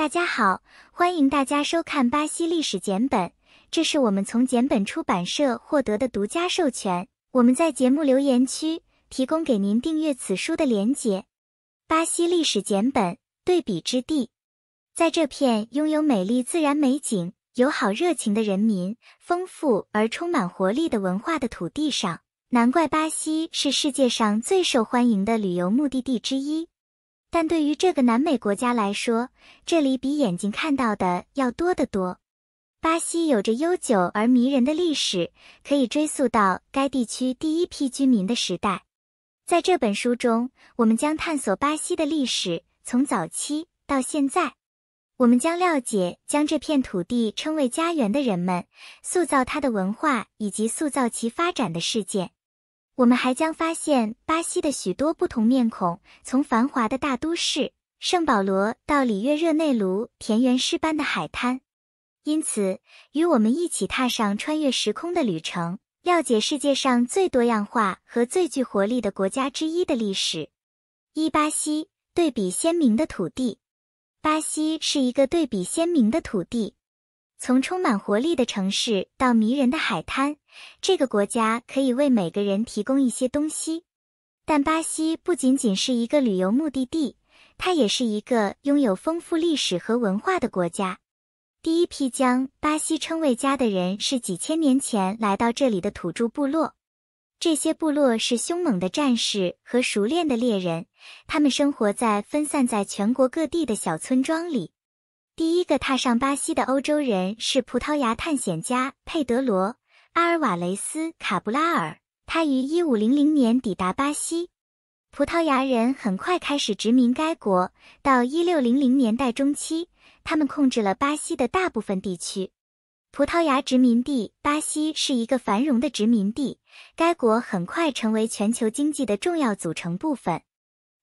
大家好，欢迎大家收看巴西历史简本，这是我们从简本出版社获得的独家授权。我们在节目留言区提供给您订阅此书的连结。巴西历史简本，对比之地。在这片拥有美丽自然美景、友好热情的人民、丰富而充满活力的文化的土地上，难怪巴西是世界上最受欢迎的旅游目的地之一。但对于这个南美国家来说，这里比眼睛看到的要多得多。巴西有着悠久而迷人的历史，可以追溯到该地区第一批居民的时代。在这本书中，我们将探索巴西的历史，从早期到现在。我们将了解将这片土地称为家园的人们，塑造它的文化以及塑造其发展的事件。我们还将发现巴西的许多不同面孔，从繁华的大都市圣保罗到里约热内卢田园诗般的海滩。因此，与我们一起踏上穿越时空的旅程，了解世界上最多样化和最具活力的国家之一的历史。巴西，对比鲜明的土地。巴西是一个对比鲜明的土地。从充满活力的城市到迷人的海滩，这个国家可以为每个人提供一些东西。但巴西不仅仅是一个旅游目的地，它也是一个拥有丰富历史和文化的国家。第一批将巴西称为家的人是几千年前来到这里的土著部落。这些部落是凶猛的战士和熟练的猎人，他们生活在分散在全国各地的小村庄里。第一个踏上巴西的欧洲人是葡萄牙探险家佩德罗·阿尔瓦雷斯·卡布拉尔，他于1500年抵达巴西。葡萄牙人很快开始殖民该国，到1600年代中期，他们控制了巴西的大部分地区。葡萄牙殖民地巴西是一个繁荣的殖民地，该国很快成为全球经济的重要组成部分。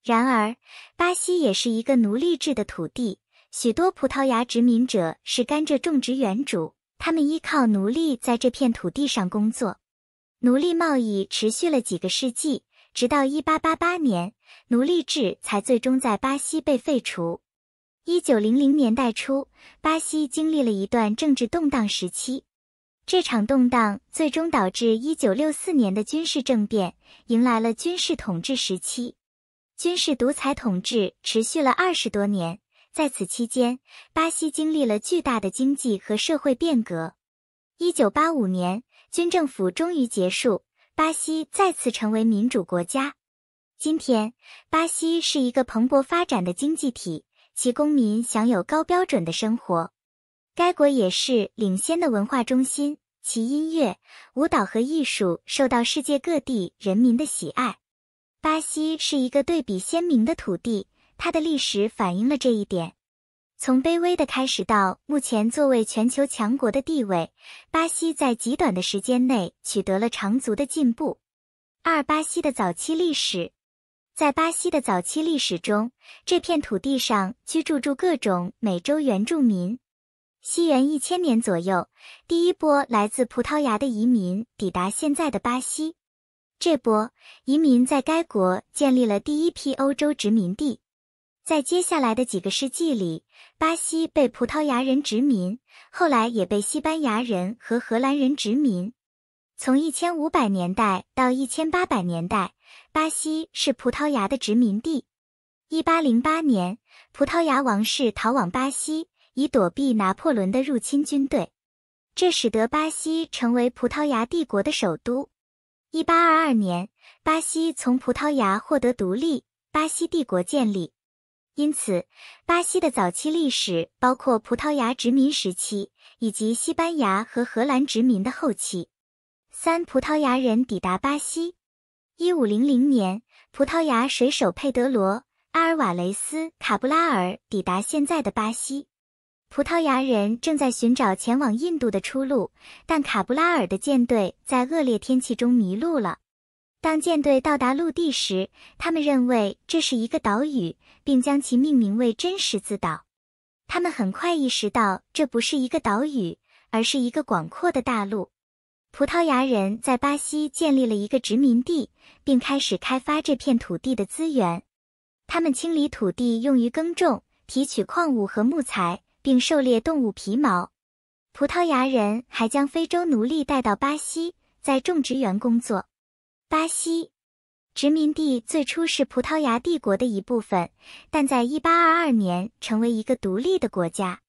然而，巴西也是一个奴隶制的土地。许多葡萄牙殖民者是甘蔗种植园主，他们依靠奴隶在这片土地上工作。奴隶贸易持续了几个世纪，直到1888年，奴隶制才最终在巴西被废除。1900年代初，巴西经历了一段政治动荡时期。这场动荡最终导致1964年的军事政变，迎来了军事统治时期。军事独裁统治持续了20多年。在此期间，巴西经历了巨大的经济和社会变革。1985年，军政府终于结束，巴西再次成为民主国家。今天，巴西是一个蓬勃发展的经济体，其公民享有高标准的生活。该国也是领先的文化中心，其音乐、舞蹈和艺术受到世界各地人民的喜爱。巴西是一个对比鲜明的土地，它的历史反映了这一点。从卑微的开始到目前作为全球强国的地位，巴西在极短的时间内取得了长足的进步。巴西的早期历史。在巴西的早期历史中，这片土地上居住着各种美洲原住民。西元1000年左右，第一波来自葡萄牙的移民抵达现在的巴西。这波移民在该国建立了第一批欧洲殖民地。在接下来的几个世纪里，巴西被葡萄牙人殖民，后来也被西班牙人和荷兰人殖民。从1500年代到1800年代，巴西是葡萄牙的殖民地。1808年，葡萄牙王室逃往巴西，以躲避拿破仑的入侵军队，这使得巴西成为葡萄牙帝国的首都。1822年，巴西从葡萄牙获得独立，巴西帝国建立。因此，巴西的早期历史包括葡萄牙殖民时期，以及西班牙和荷兰殖民的后期。葡萄牙人抵达巴西。1500年，葡萄牙水手佩德罗·阿尔瓦雷斯·卡布拉尔抵达现在的巴西。葡萄牙人正在寻找前往印度的出路，但卡布拉尔的舰队在恶劣天气中迷路了。当舰队到达陆地时，他们认为这是一个岛屿，并将其命名为真十字岛。他们很快意识到这不是一个岛屿，而是一个广阔的大陆。葡萄牙人在巴西建立了一个殖民地，并开始开发这片土地的资源。他们清理土地用于耕种，提取矿物和木材，并狩猎动物皮毛。葡萄牙人还将非洲奴隶带到巴西，在种植园工作。巴西殖民地最初是葡萄牙帝国的一部分，但在1822年成为一个独立的国家。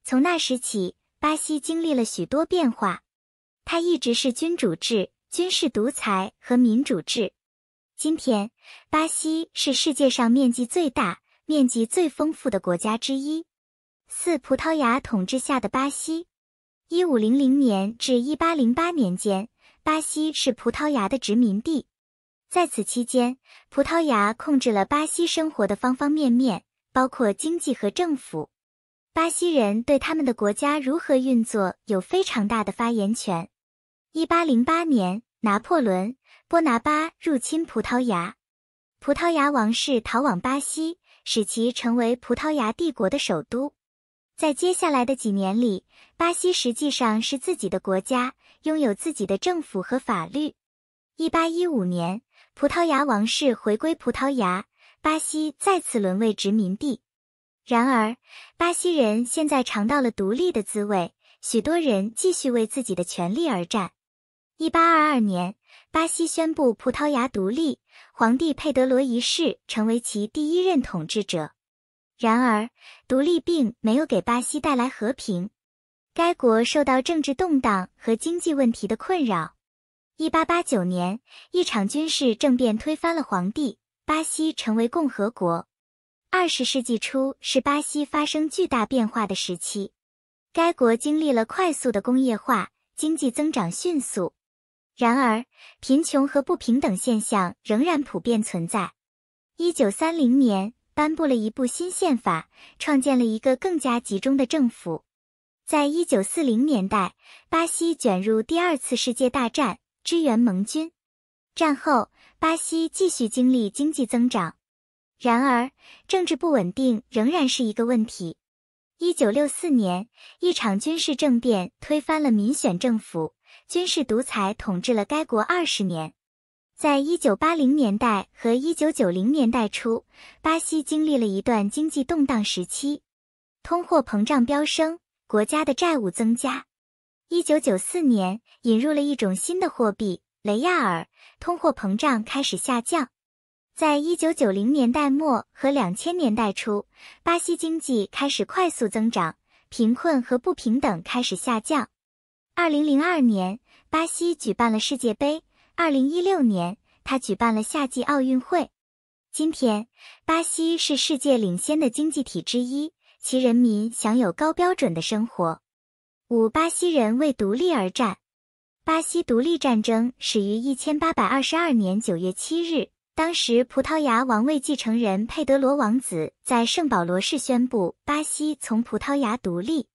从那时起，巴西经历了许多变化。它一直是君主制、军事独裁和民主制。今天，巴西是世界上面积最大、面积最丰富的国家之一。4. 葡萄牙统治下的巴西。1500年至1808年间，巴西是葡萄牙的殖民地。在此期间，葡萄牙控制了巴西生活的方方面面，包括经济和政府。巴西人对他们的国家如何运作有非常大的发言权。1808年，拿破仑·波拿巴入侵葡萄牙，葡萄牙王室逃往巴西，使其成为葡萄牙帝国的首都。在接下来的几年里，巴西实际上是自己的国家，拥有自己的政府和法律。1815年，葡萄牙王室回归葡萄牙，巴西再次沦为殖民地。然而，巴西人现在尝到了独立的滋味，许多人继续为自己的权利而战。1822年，巴西宣布葡萄牙独立，皇帝佩德罗一世成为其第一任统治者。然而，独立并没有给巴西带来和平，该国受到政治动荡和经济问题的困扰。1889年，一场军事政变推翻了皇帝，巴西成为共和国。20世纪初是巴西发生巨大变化的时期，该国经历了快速的工业化，经济增长迅速。然而，贫穷和不平等现象仍然普遍存在。1930年，颁布了一部新宪法，创建了一个更加集中的政府。在1940年代，巴西卷入第二次世界大战，支援盟军。战后，巴西继续经历经济增长。然而，政治不稳定仍然是一个问题。1964年，一场军事政变推翻了民选政府，军事独裁统治了该国20年。在1980年代和1990年代初，巴西经历了一段经济动荡时期，通货膨胀飙升，国家的债务增加。1994年，引入了一种新的货币雷亚尔，通货膨胀开始下降。在1990年代末和2000年代初，巴西经济开始快速增长，贫困和不平等开始下降。2002年，巴西举办了世界杯，2016年，他举办了夏季奥运会。今天，巴西是世界领先的经济体之一，其人民享有高标准的生活。5. 巴西人为独立而战。巴西独立战争始于1822年9月7日。当时，葡萄牙王位继承人佩德罗王子在圣保罗市宣布巴西从葡萄牙独立。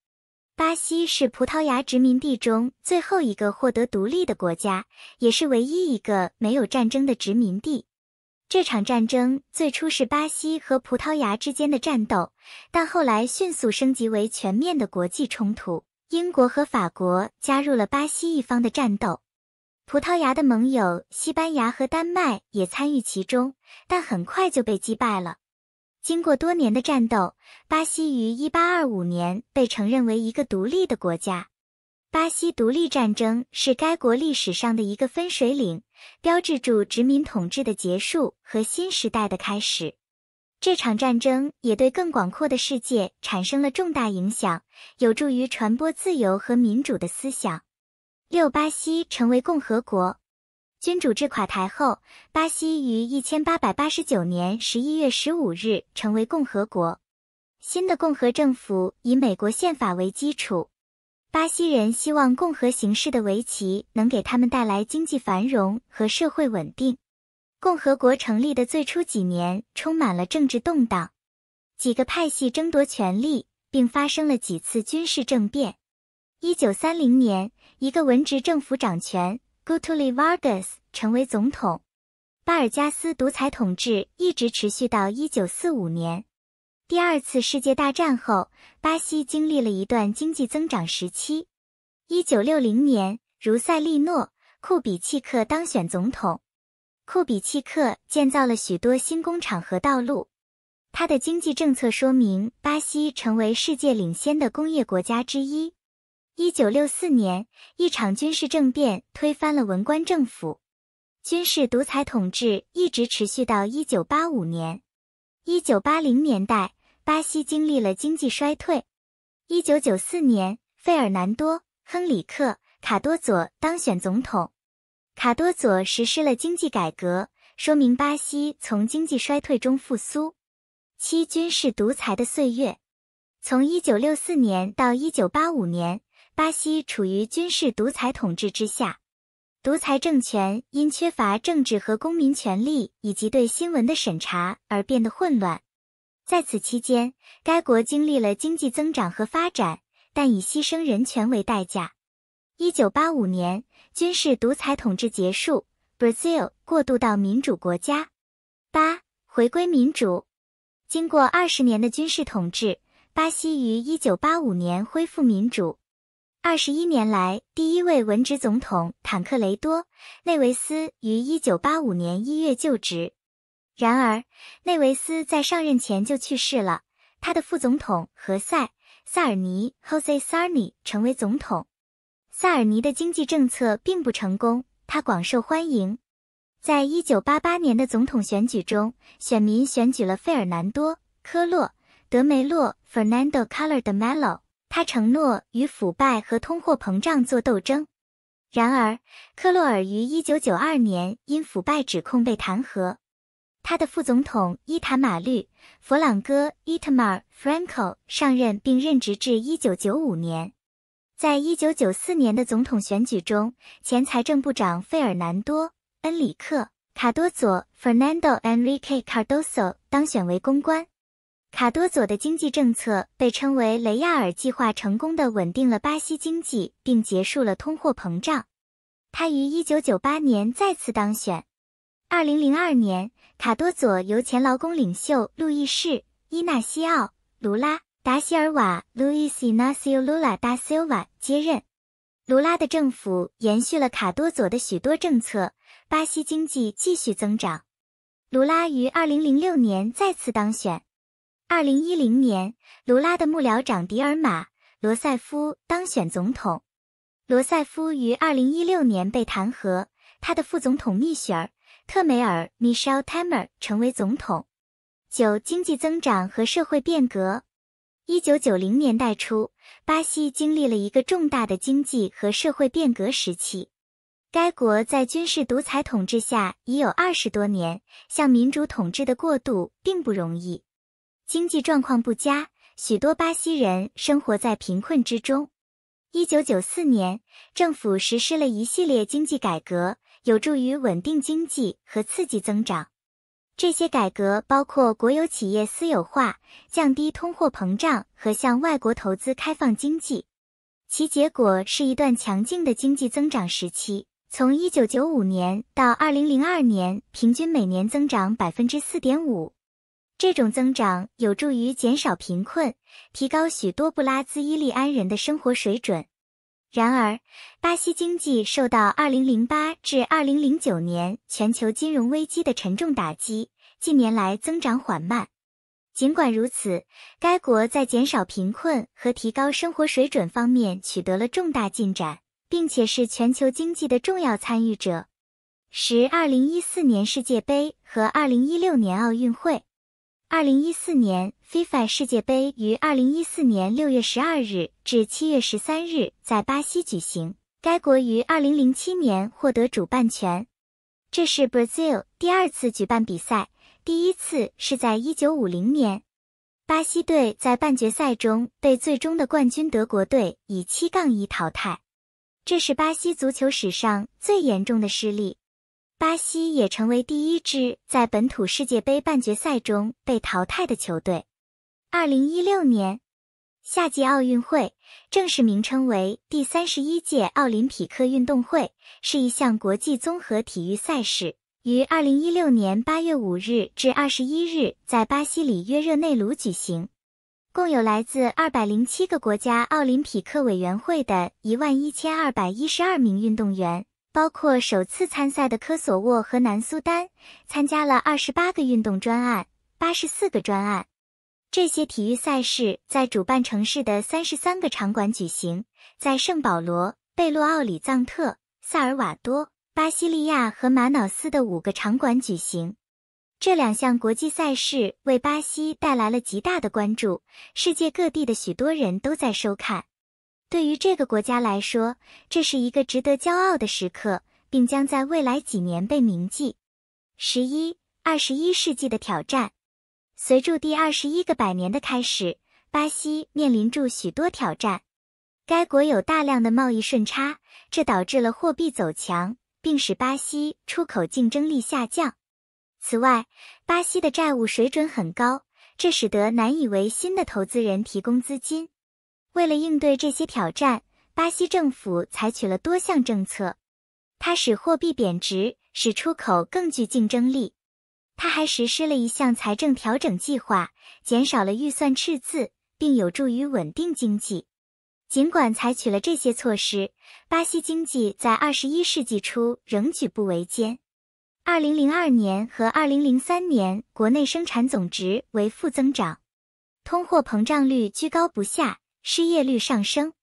巴西是葡萄牙殖民地中最后一个获得独立的国家，也是唯一一个没有战争的殖民地。这场战争最初是巴西和葡萄牙之间的战斗，但后来迅速升级为全面的国际冲突。英国和法国加入了巴西一方的战斗。葡萄牙的盟友西班牙和丹麦也参与其中，但很快就被击败了。经过多年的战斗，巴西于1825年被承认为一个独立的国家。巴西独立战争是该国历史上的一个分水岭，标志住殖民统治的结束和新时代的开始。这场战争也对更广阔的世界产生了重大影响，有助于传播自由和民主的思想。6. 巴西成为共和国。君主制垮台后，巴西于1889年11月15日成为共和国。新的共和政府以美国宪法为基础。巴西人希望共和形式的为期能给他们带来经济繁荣和社会稳定。共和国成立的最初几年充满了政治动荡，几个派系争夺权力，并发生了几次军事政变。1930年，一个文职政府掌权 ，Getúlio Vargas 成为总统。巴尔加斯独裁统治一直持续到1945年。第二次世界大战后，巴西经历了一段经济增长时期。1960年，茹塞利诺·库比契克当选总统。库比契克建造了许多新工厂和道路。它的经济政策说明巴西成为世界领先的工业国家之一。1964年，一场军事政变推翻了文官政府，军事独裁统治一直持续到1985年。1980年代，巴西经历了经济衰退。1994年，费尔南多·亨里克·卡多佐当选总统。卡多佐实施了经济改革，说明巴西从经济衰退中复苏。7军事独裁的岁月。从1964年到1985年，巴西处于军事独裁统治之下。独裁政权因缺乏政治和公民权利以及对新闻的审查而变得混乱。在此期间，该国经历了经济增长和发展，但以牺牲人权为代价。1985年，军事独裁统治结束 ，Brazil 过渡到民主国家。8回归民主。经过20年的军事统治，巴西于1985年恢复民主。21年来，第一位文职总统坦克雷多·内维斯于1985年1月就职。然而，内维斯在上任前就去世了，他的副总统何塞·萨尔尼 （José Sarney） 成为总统。萨尔尼的经济政策并不成功，他广受欢迎。在1988年的总统选举中，选民选举了费尔南多·科洛·德梅洛 （Fernando Collor de Mello），他承诺与腐败和通货膨胀作斗争。然而，科洛尔于1992年因腐败指控被弹劾。他的副总统伊塔马律·佛朗哥 （Itamar Franco） 上任并任职至1995年。在1994年的总统选举中，前财政部长费尔南多·恩里克·卡多佐 （Fernando Enrique Cardoso） 当选为公关。卡多佐的经济政策被称为雷亚尔计划，成功地稳定了巴西经济并结束了通货膨胀。他于1998年再次当选。2002年，卡多佐由前劳工领袖路易士·伊纳西奥·卢拉·达西尔瓦 （Luiz Inácio Lula da Silva） 接任。卢拉的政府延续了卡多佐的许多政策，巴西经济继续增长。卢拉于2006年再次当选。2010年，卢拉的幕僚长迪尔玛·罗塞夫当选总统。罗塞夫于2016年被弹劾，他的副总统密雪儿·特梅尔 （Michel Temer） 成为总统。9经济增长和社会变革。1990年代初，巴西经历了一个重大的经济和社会变革时期。该国在军事独裁统治下已有20多年，向民主统治的过渡并不容易。经济状况不佳，许多巴西人生活在贫困之中。1994年，政府实施了一系列经济改革，有助于稳定经济和刺激增长。这些改革包括国有企业私有化、降低通货膨胀和向外国投资开放经济。其结果是一段强劲的经济增长时期，从1995年到2002年，平均每年增长 4.5%。这种增长有助于减少贫困，提高许多布拉兹伊利安人的生活水准。然而，巴西经济受到2008至2009年全球金融危机的沉重打击，近年来增长缓慢。尽管如此，该国在减少贫困和提高生活水准方面取得了重大进展，并且是全球经济的重要参与者。2014年世界杯和2016年奥运会。2014年 FIFA 世界杯于2014年6月12日至7月13日在巴西举行，该国于2007年获得主办权。这是 Brazil 第二次举办比赛，第一次是在1950年。巴西队在半决赛中被最终的冠军德国队以7-1淘汰，这是巴西足球史上最严重的失利。巴西也成为第一支在本土世界杯半决赛中被淘汰的球队。2016年夏季奥运会，正式名称为第31届奥林匹克运动会，是一项国际综合体育赛事，于2016年8月5日至21日在巴西里约热内卢举行。共有来自207个国家奥林匹克委员会的11212名运动员，包括首次参赛的科索沃和南苏丹，参加了28个运动专案， 84个专案。这些体育赛事在主办城市的33个场馆举行，在圣保罗、贝洛奥里藏特、萨尔瓦多、巴西利亚和马瑙斯的5个场馆举行。这2项国际赛事为巴西带来了极大的关注，世界各地的许多人都在收看。对于这个国家来说，这是一个值得骄傲的时刻，并将在未来几年被铭记。21世纪的挑战。随着第21个百年的开始，巴西面临住许多挑战。该国有大量的贸易顺差，这导致了货币走强，并使巴西出口竞争力下降。此外，巴西的债务水准很高，这使得难以为新的投资人提供资金。为了应对这些挑战，巴西政府采取了多项政策。它使货币贬值，使出口更具竞争力。它还实施了一项财政调整计划，减少了预算赤字，并有助于稳定经济。尽管采取了这些措施，巴西经济在21世纪初仍举步维艰。2002年和2003年国内生产总值为负增长，通货膨胀率居高不下，失业率上升。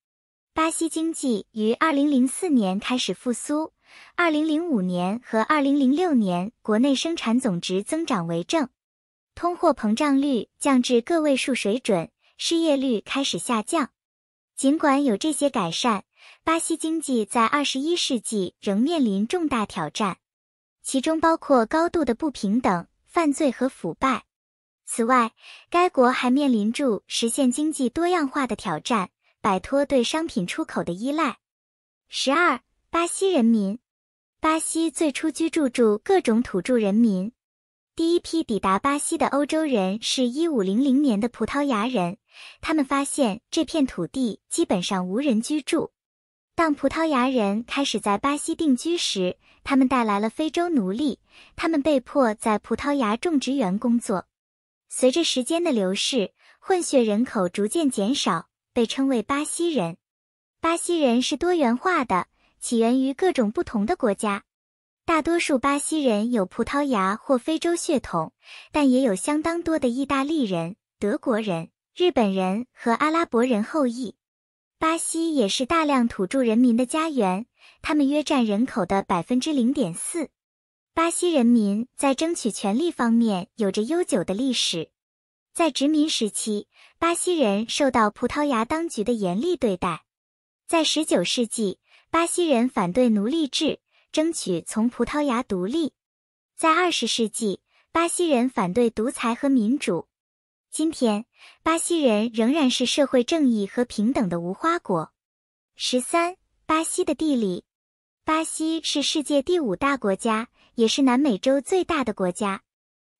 巴西经济于2004年开始复苏，2005年和2006年国内生产总值增长为正，通货膨胀率降至个位数水准，失业率开始下降。尽管有这些改善，巴西经济在21世纪仍面临重大挑战，其中包括高度的不平等、犯罪和腐败。此外，该国还面临住实现经济多样化的挑战，摆脱对商品出口的依赖。巴西人民。巴西最初居住各种土著人民。第一批抵达巴西的欧洲人是1500年的葡萄牙人，他们发现这片土地基本上无人居住。当葡萄牙人开始在巴西定居时，他们带来了非洲奴隶，他们被迫在葡萄牙种植园工作。随着时间的流逝，混血人口逐渐减少，被称为巴西人。巴西人是多元化的，起源于各种不同的国家。大多数巴西人有葡萄牙或非洲血统，但也有相当多的意大利人、德国人、日本人和阿拉伯人后裔。巴西也是大量土著人民的家园，他们约占人口的 0.4%。巴西人民在争取权利方面有着悠久的历史。在殖民时期，巴西人受到葡萄牙当局的严厉对待。在19世纪，巴西人反对奴隶制，争取从葡萄牙独立。在20世纪，巴西人反对独裁和民主。今天，巴西人仍然是社会正义和平等的无花果。巴西的地理。巴西是世界第5大国家，也是南美洲最大的国家。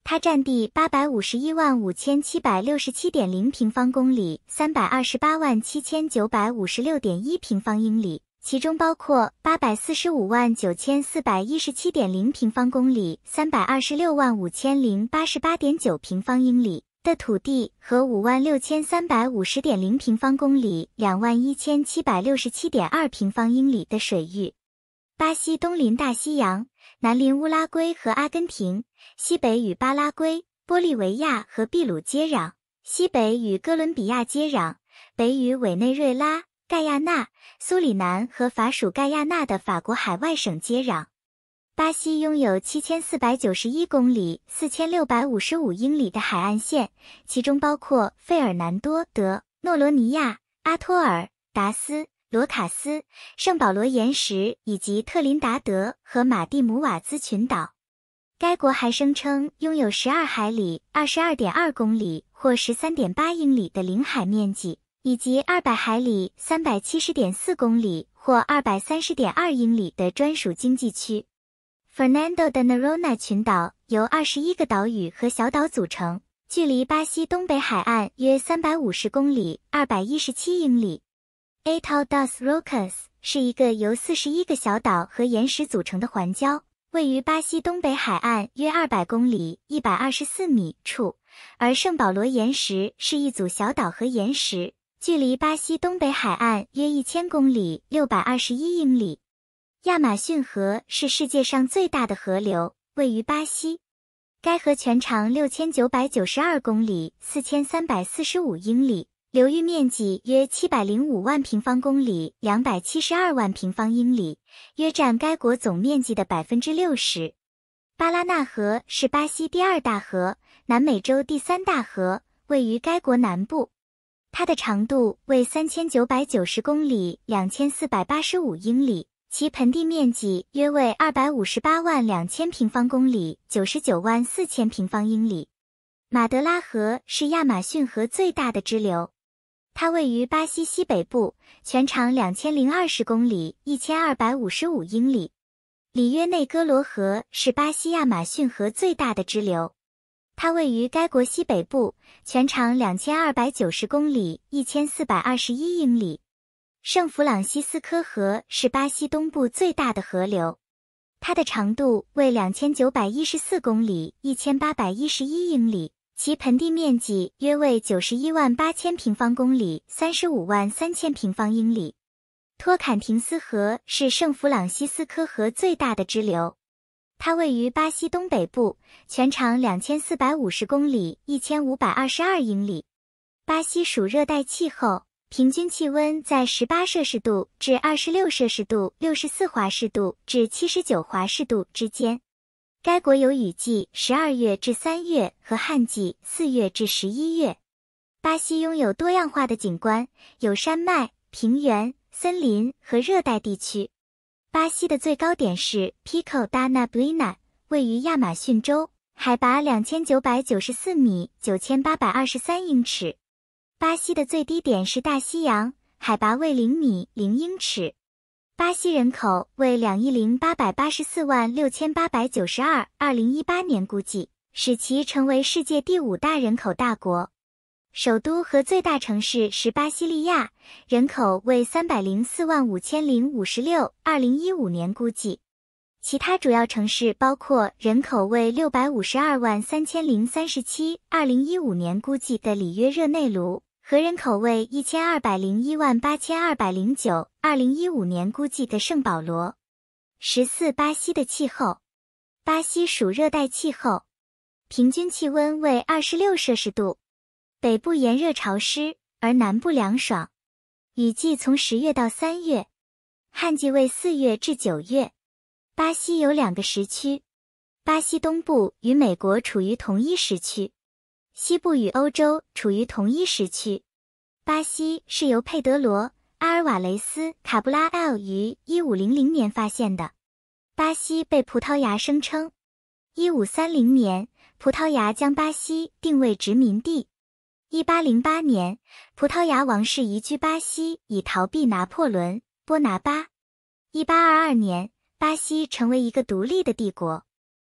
它占地8515767.0平方公里，3287956.1平方英里，其中包括8459417.0平方公里，3265088.9平方英里的土地和56350.0平方公里，21767.2平方英里的水域。巴西东临大西洋，南临乌拉圭和阿根廷，西北与巴拉圭、玻利维亚和秘鲁接壤，西北与哥伦比亚接壤，北与委内瑞拉、盖亚纳、苏里南和法属盖亚纳的法国海外省接壤。巴西拥有7491公里4655英里的海岸线，其中包括费尔南多德、诺罗尼亚、阿托尔、达斯、罗卡斯、圣保罗岩石以及特林达德和马蒂姆瓦兹群岛。该国还声称拥有12海里 22.2 公里或 13.8 英里的领海面积，以及200海里 370.4 公里或 230.2 英里的专属经济区。Fernando de Noronha 群岛由21个岛屿和小岛组成，距离巴西东北海岸约350公里 217 英里。Atol das Rocas 是一个由41个小岛和岩石组成的环礁，位于巴西东北海岸约200公里124米处，而圣保罗岩石是一组小岛和岩石，距离巴西东北海岸约1000公里621英里。亚马逊河是世界上最大的河流，位于巴西。该河全长6992公里，4345英里，流域面积约705万平方公里，272万平方英里，约占该国总面积的 60%。巴拉那河是巴西第二大河，南美洲第三大河，位于该国南部。它的长度为3990公里，2485英里，其盆地面积约为258万2000平方公里，99万4000平方英里。马德拉河是亚马逊河最大的支流，它位于巴西西北部，全长2020公里，1255英里。里约内戈罗河是巴西亚马逊河最大的支流，它位于该国西北部，全长2290公里，1421英里。圣弗朗西斯科河是巴西东部最大的河流，它的长度为2914公里，1811英里，其盆地面积约为91万8000平方公里，35万3000平方英里。托坎廷斯河是圣弗朗西斯科河最大的支流，它位于巴西东北部，全长2450公里，1522英里。巴西属热带气候，平均气温在18摄氏度至26摄氏度（64华氏度至79华氏度）之间。该国有雨季12月至3月和旱季4月至11月。巴西拥有多样化的景观，有山脉、平原、森林和热带地区。巴西的最高点是 Pico da Neblina， 位于亚马逊州，海拔2994米，9823英尺。巴西的最低点是大西洋，海拔为0米0英尺。巴西人口为20884万6892 ，2018年估计，使其成为世界第5大人口大国。首都和最大城市是巴西利亚，人口为304万5056 ，2015年估计。其他主要城市包括人口为652万3037 ，2015年估计的里约热内卢，和人口为1201万8209 ，2015年估计的圣保罗。14巴西的气候。巴西属热带气候，平均气温为26摄氏度。北部炎热潮湿，而南部凉爽。雨季从10月到3月，旱季为4月至9月。巴西有2个时区，巴西东部与美国处于同一时区，西部与欧洲处于同一时区。巴西是由佩德罗·阿尔瓦雷斯·卡布拉埃于1500年发现的。巴西被葡萄牙声称。1530年，葡萄牙将巴西定为殖民地。1808年，葡萄牙王室移居巴西，以逃避拿破仑·波拿巴。1822年，巴西成为一个独立的帝国。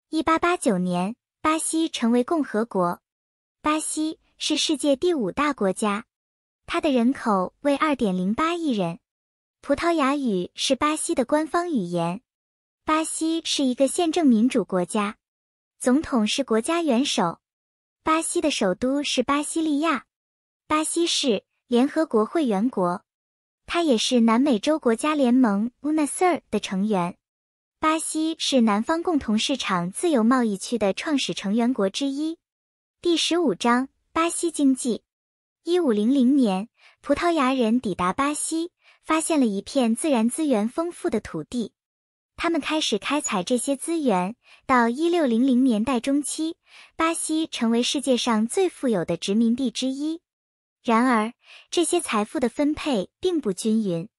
1889年，巴西成为共和国。巴西是世界第5大国家，它的人口为 2.08 亿人。葡萄牙语是巴西的官方语言。巴西是一个宪政民主国家，总统是国家元首。巴西的首都是巴西利亚。巴西是联合国会员国，它也是南美洲国家联盟 UNASUR 的成员。巴西是南方共同市场自由贸易区的创始成员国之一。第15章，巴西经济。1500年，葡萄牙人抵达巴西，发现了一片自然资源丰富的土地。他们开始开采这些资源，到1600年代中期，巴西成为世界上最富有的殖民地之一。然而，这些财富的分配并不均匀。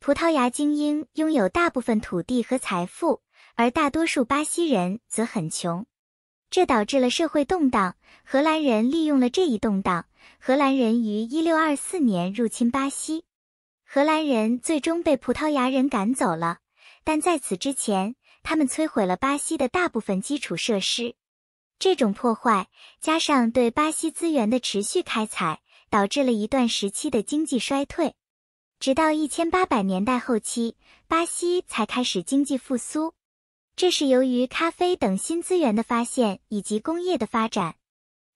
葡萄牙精英拥有大部分土地和财富，而大多数巴西人则很穷。这导致了社会动荡，荷兰人利用了这一动荡，荷兰人于1624年入侵巴西。荷兰人最终被葡萄牙人赶走了。但在此之前，他们摧毁了巴西的大部分基础设施。这种破坏，加上对巴西资源的持续开采，导致了一段时期的经济衰退。直到1800年代后期，巴西才开始经济复苏。这是由于咖啡等新资源的发现以及工业的发展。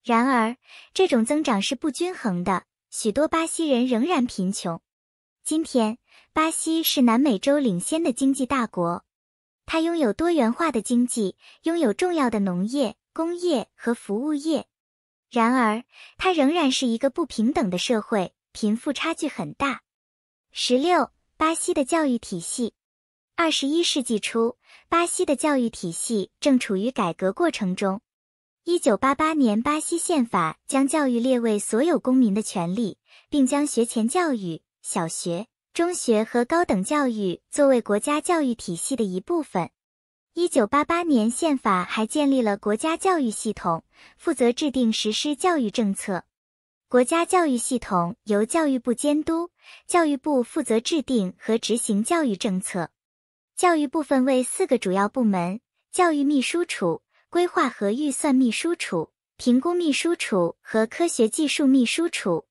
然而，这种增长是不均衡的，许多巴西人仍然贫穷。今天，巴西是南美洲领先的经济大国，它拥有多元化的经济，拥有重要的农业、工业和服务业。然而，它仍然是一个不平等的社会，贫富差距很大。16. 巴西的教育体系。21世纪初，巴西的教育体系正处于改革过程中。1988年，巴西宪法将教育列为所有公民的权利，并将学前教育、小学、中学和高等教育作为国家教育体系的一部分。1988年宪法还建立了国家教育系统，负责制定实施教育政策。国家教育系统由教育部监督，教育部负责制定和执行教育政策。教育部分为4个主要部门：教育秘书处、规划和预算秘书处、评估秘书处和科学技术秘书处。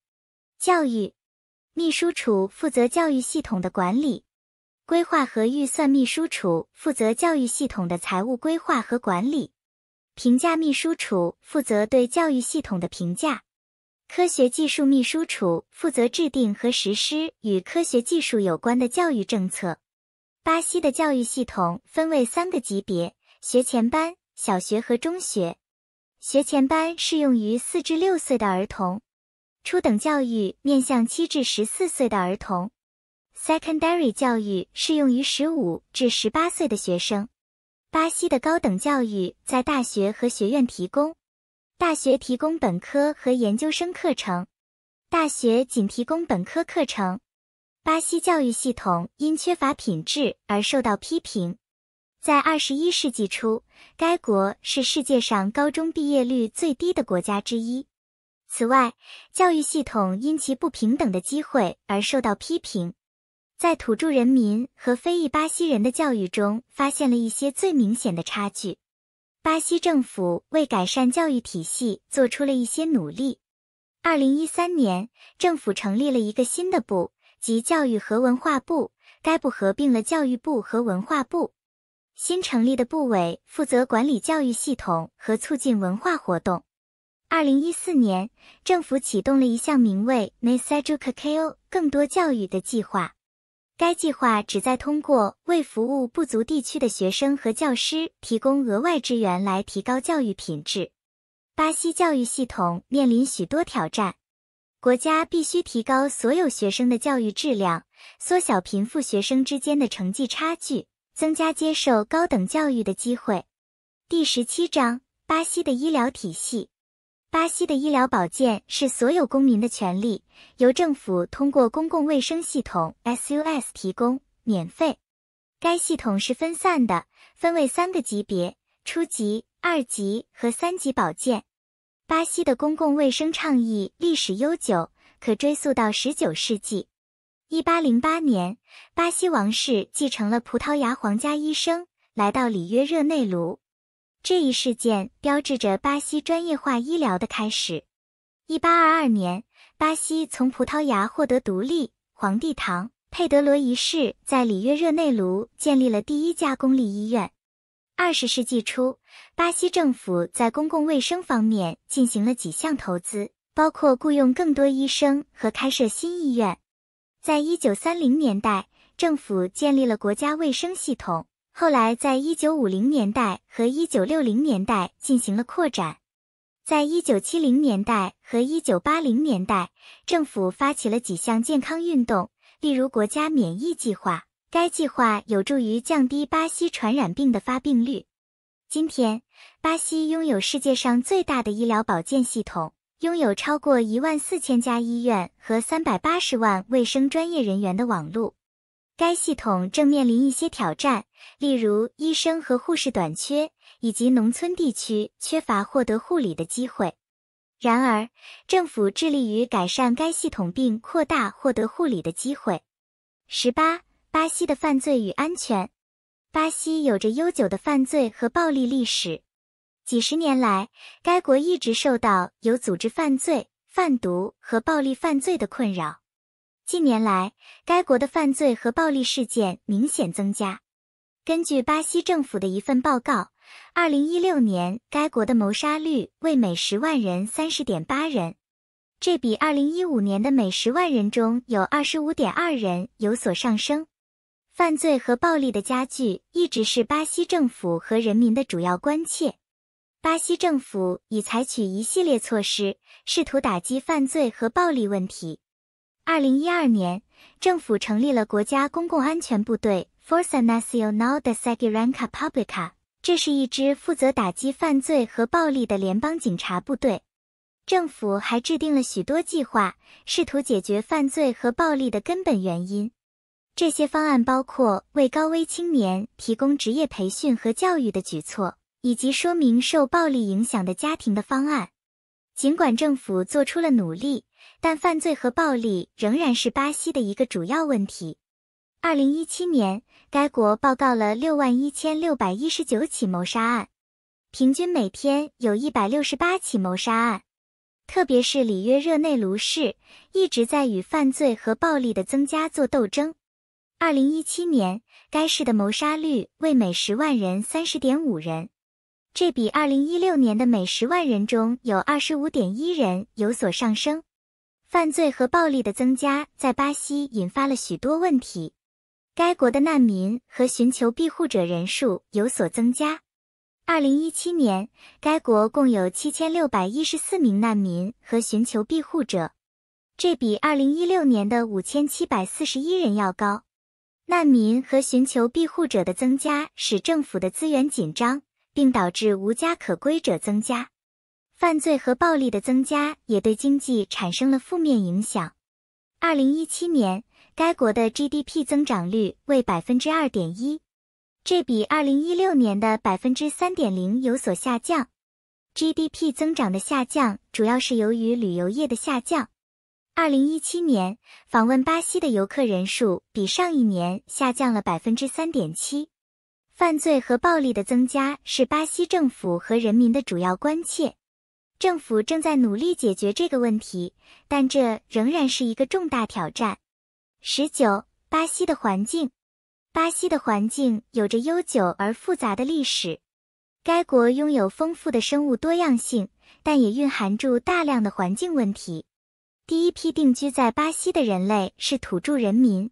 教育秘书处负责教育系统的管理，规划和预算秘书处负责教育系统的财务规划和管理，评价秘书处负责对教育系统的评价，科学技术秘书处负责制定和实施与科学技术有关的教育政策。巴西的教育系统分为3个级别：学前班、小学和中学。学前班适用于4至6岁的儿童，初等教育面向7至14岁的儿童。Secondary 教育适用于15至18岁的学生。巴西的高等教育在大学和学院提供，大学提供本科和研究生课程，大学仅提供本科课程。巴西教育系统因缺乏品质而受到批评。在21世纪初，该国是世界上高中毕业率最低的国家之一。此外，教育系统因其不平等的机会而受到批评。在土著人民和非裔巴西人的教育中发现了一些最明显的差距。巴西政府为改善教育体系做出了一些努力。2013年，政府成立了一个新的部，即教育和文化部，该部合并了教育部和文化部。新成立的部委负责管理教育系统和促进文化活动。2014年，政府启动了一项名为 Mais Educação 更多教育的计划。该计划旨在通过为服务不足地区的学生和教师提供额外支援来提高教育品质。巴西教育系统面临许多挑战。国家必须提高所有学生的教育质量，缩小贫富学生之间的成绩差距，增加接受高等教育的机会。第17章，巴西的医疗体系。巴西的医疗保健是所有公民的权利，由政府通过公共卫生系统 SUS 提供，免费。该系统是分散的，分为3个级别：初级、2级和3级保健。巴西的公共卫生倡议历史悠久，可追溯到19世纪。1808年，巴西王室继承了葡萄牙皇家医生，来到里约热内卢。这一事件标志着巴西专业化医疗的开始。1822年，巴西从葡萄牙获得独立，皇帝唐·佩德罗一世在里约热内卢建立了第1家公立医院。20世纪初，巴西政府在公共卫生方面进行了几项投资，包括雇佣更多医生和开设新医院。在1930年代，政府建立了国家卫生系统，后来在1950年代和1960年代进行了扩展。在1970年代和1980年代，政府发起了几项健康运动，例如国家免疫计划。该计划有助于降低巴西传染病的发病率。今天，巴西拥有世界上最大的医疗保健系统，拥有超过14000家医院和380万卫生专业人员的网络。该系统正面临一些挑战，例如医生和护士短缺，以及农村地区缺乏获得护理的机会。然而，政府致力于改善该系统并扩大获得护理的机会。18. 巴西的犯罪与安全。巴西有着悠久的犯罪和暴力历史。几十年来，该国一直受到有组织犯罪、贩毒和暴力犯罪的困扰。近年来，该国的犯罪和暴力事件明显增加。根据巴西政府的一份报告，2016年该国的谋杀率为每10万人 30.8 人，这比2015年的每10万人中有 25.2 人有所上升。犯罪和暴力的加剧一直是巴西政府和人民的主要关切。巴西政府已采取一系列措施，试图打击犯罪和暴力问题。2012年，政府成立了国家公共安全部队 Força Nacional de Segurança Pública， 这是一支负责打击犯罪和暴力的联邦警察部队。政府还制定了许多计划，试图解决犯罪和暴力的根本原因。这些方案包括为高危青年提供职业培训和教育的举措，以及说明受暴力影响的家庭的方案。尽管政府做出了努力，但犯罪和暴力仍然是巴西的一个主要问题。2017年，该国报告了61619起谋杀案，平均每天有168起谋杀案。特别是里约热内卢市一直在与犯罪和暴力的增加做斗争。2017年，该市的谋杀率为每10万人 30.5 人，这比2016年的每10万人中有 25.1 人有所上升。犯罪和暴力的增加在巴西引发了许多问题。该国的难民和寻求庇护者人数有所增加。2017年，该国共有7614名难民和寻求庇护者，这比2016年的5741人要高。难民和寻求庇护者的增加使政府的资源紧张，并导致无家可归者增加。犯罪和暴力的增加也对经济产生了负面影响。2017年，该国的 GDP 增长率为 2.1%， 这比2016年的 3.0% 有所下降。GDP 增长的下降主要是由于旅游业的下降。2017年，访问巴西的游客人数比上一年下降了 3.7%。犯罪和暴力的增加是巴西政府和人民的主要关切。政府正在努力解决这个问题，但这仍然是一个重大挑战。19. 巴西的环境。巴西的环境有着悠久而复杂的历史。该国拥有丰富的生物多样性，但也蕴含住大量的环境问题。第一批定居在巴西的人类是土著人民，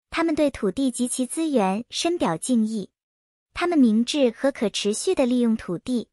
他们对土地及其资源深表敬意。他们明智和可持续地利用土地，